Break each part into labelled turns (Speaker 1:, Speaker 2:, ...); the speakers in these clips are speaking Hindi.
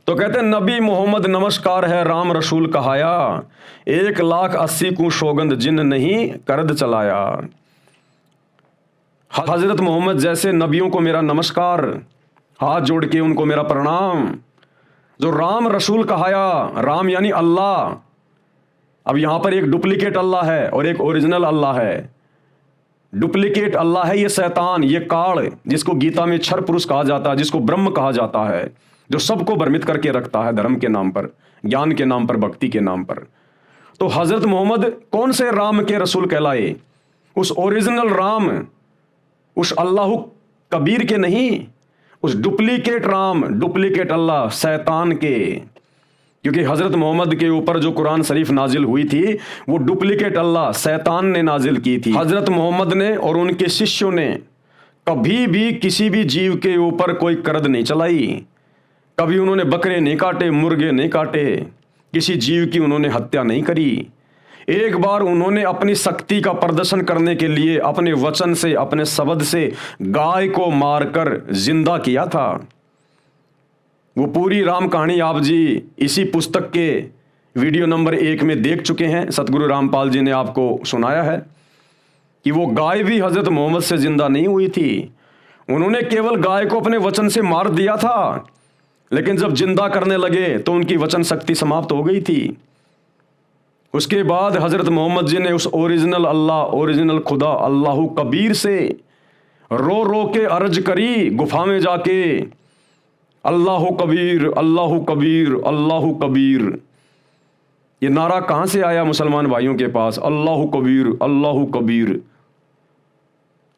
Speaker 1: तो कहते हैं नबी मोहम्मद नमस्कार है राम रसूल कहाया, 1,80,000 को सौगंध जिन नहीं करद चलाया। हजरत मोहम्मद जैसे नबियों को मेरा नमस्कार, हाथ जोड़ के उनको मेरा प्रणाम। जो राम रसूल कहाया, राम यानी अल्लाह। अब यहां पर एक डुप्लीकेट अल्लाह है और एक ओरिजिनल अल्लाह है। डुप्लीकेट अल्लाह है ये शैतान, ये काल, जिसको गीता में क्षर पुरुष कहा जाता है, जिसको ब्रह्म कहा जाता है, जो सबको भ्रमित करके रखता है धर्म के नाम पर, ज्ञान के नाम पर, भक्ति के नाम पर। तो हजरत मोहम्मद कौन से राम के रसूल कहलाए? उस ओरिजिनल राम, उस अल्लाह कबीर के नहीं, उस डुप्लीकेट राम, डुप्लीकेट अल्लाह शैतान के। क्योंकि हजरत मोहम्मद के ऊपर जो कुरान शरीफ नाजिल हुई थी वो डुप्लीकेट अल्लाह शैतान ने नाजिल की थी। हजरत मोहम्मद ने और उनके शिष्यों ने कभी भी किसी भी जीव के ऊपर कोई करद नहीं चलाई। कभी उन्होंने बकरे नहीं काटे, मुर्गे नहीं काटे, किसी जीव की उन्होंने हत्या नहीं करी। एक बार उन्होंने अपनी शक्ति का प्रदर्शन करने के लिए अपने वचन से, अपने शब्द से गाय को मारकर जिंदा किया था। वो पूरी राम कहानी आप जी इसी पुस्तक के वीडियो नंबर 1 में देख चुके हैं। सतगुरु रामपाल जी ने आपको सुनाया है कि वो गाय भी हजरत मोहम्मद से जिंदा नहीं हुई थी। उन्होंने केवल गाय को अपने वचन से मार दिया था, लेकिन जब जिंदा करने लगे तो उनकी वचन शक्ति समाप्त हो गई थी। उसके बाद हजरत मोहम्मद जी ने उस ओरिजिनल अल्लाह, ओरिजिनल खुदा अल्लाह कबीर से रो रो के अर्ज करी गुफा में जाके, अल्लाह कबीर, अल्लाह कबीर, अल्लाह कबीर। ये नारा कहां से आया मुसलमान भाइयों के पास? अल्लाह कबीर, अल्लाह कबीर।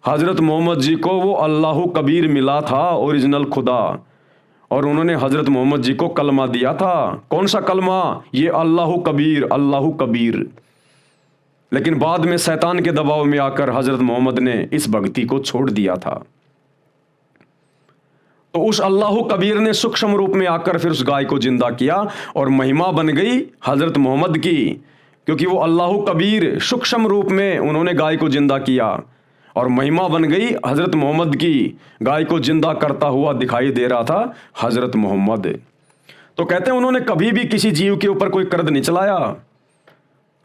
Speaker 1: हजरत मोहम्मद जी को वो अल्लाह कबीर मिला था, ओरिजिनल खुदा, और उन्होंने हजरत मोहम्मद जी को कलमा दिया था। कौन सा कलमा? ये अल्लाह कबीर, अल्लाह कबीर। लेकिन बाद में शैतान के दबाव में आकर हजरत मोहम्मद ने इस भक्ति को छोड़ दिया था। तो उस अल्लाह कबीर ने सूक्ष्म रूप में आकर फिर उस गाय को जिंदा किया और महिमा बन गई हजरत मोहम्मद की, क्योंकि वो अल्लाह कबीर सूक्ष्म रूप में उन्होंने गाय को जिंदा किया और महिमा बन गई हजरत मोहम्मद की। गाय को जिंदा करता हुआ दिखाई दे रहा था हजरत मोहम्मद। तो कहते हैं उन्होंने कभी भी किसी जीव के ऊपर कोई करद नहीं चलाया।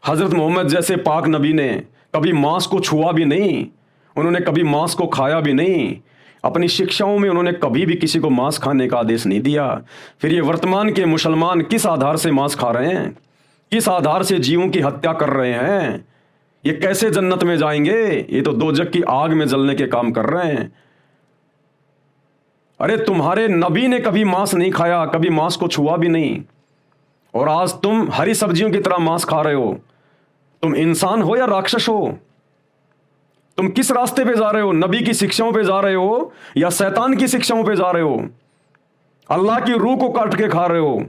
Speaker 1: हजरत मोहम्मद जैसे पाक नबी ने कभी मांस को छुआ भी नहीं, उन्होंने कभी मांस को खाया भी नहीं। अपनी शिक्षाओं में उन्होंने कभी भी किसी को मांस खाने का आदेश नहीं दिया। फिर ये वर्तमान के मुसलमान किस आधार से मांस खा रहे हैं? किस आधार से जीवों की हत्या कर रहे हैं? ये कैसे जन्नत में जाएंगे? ये तो दोजख की आग में जलने के काम कर रहे हैं। अरे तुम्हारे नबी ने कभी मांस नहीं खाया, कभी मांस को छुआ भी नहीं, और आज तुम हरी सब्जियों की तरह मांस खा रहे हो। तुम इंसान हो या राक्षस हो? तुम किस रास्ते पे जा रहे हो? नबी की शिक्षाओं पे जा रहे हो या शैतान की शिक्षाओं पे जा रहे हो? अल्लाह की रूह को काट के खा रहे हो।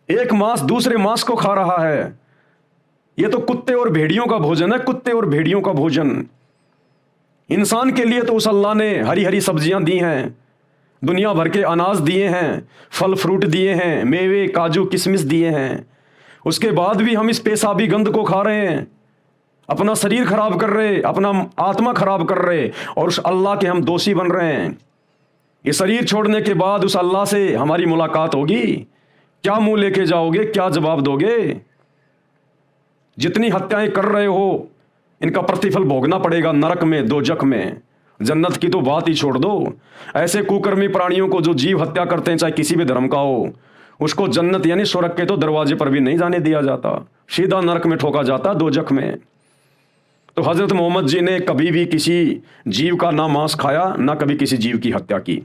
Speaker 1: एक मांस दूसरे मांस को खा रहा है। यह तो कुत्ते और भेड़ियों का भोजन है, कुत्ते और भेड़ियों का भोजन। इंसान के लिए तो उस अल्लाह ने हरी हरी सब्जियां दी हैं, दुनिया भर के अनाज दिए हैं, फल फ्रूट दिए हैं, मेवे काजू किशमिश दिए हैं। उसके बाद भी हम इस पेशाबी गंद को खा रहे हैं, अपना शरीर खराब कर रहे, अपना आत्मा खराब कर रहे, और उस अल्लाह के हम दोषी बन रहे हैं। ये शरीर छोड़ने के बाद उस अल्लाह से हमारी मुलाकात होगी, क्या मुंह लेके जाओगे? क्या जवाब दोगे? जितनी हत्याएं कर रहे हो इनका प्रतिफल भोगना पड़ेगा नरक में, दोजख में। जन्नत की तो बात ही छोड़ दो। ऐसे कुकर्मी प्राणियों को जो जीव हत्या करते हैं, चाहे किसी भी धर्म का हो, उसको जन्नत यानी स्वर्ग के तो दरवाजे पर भी नहीं जाने दिया जाता, सीधा नरक में ठोका जाता, दोजख में। तो हजरत मोहम्मद जी ने कभी भी किसी जीव का ना मांस खाया, ना कभी किसी जीव की हत्या की।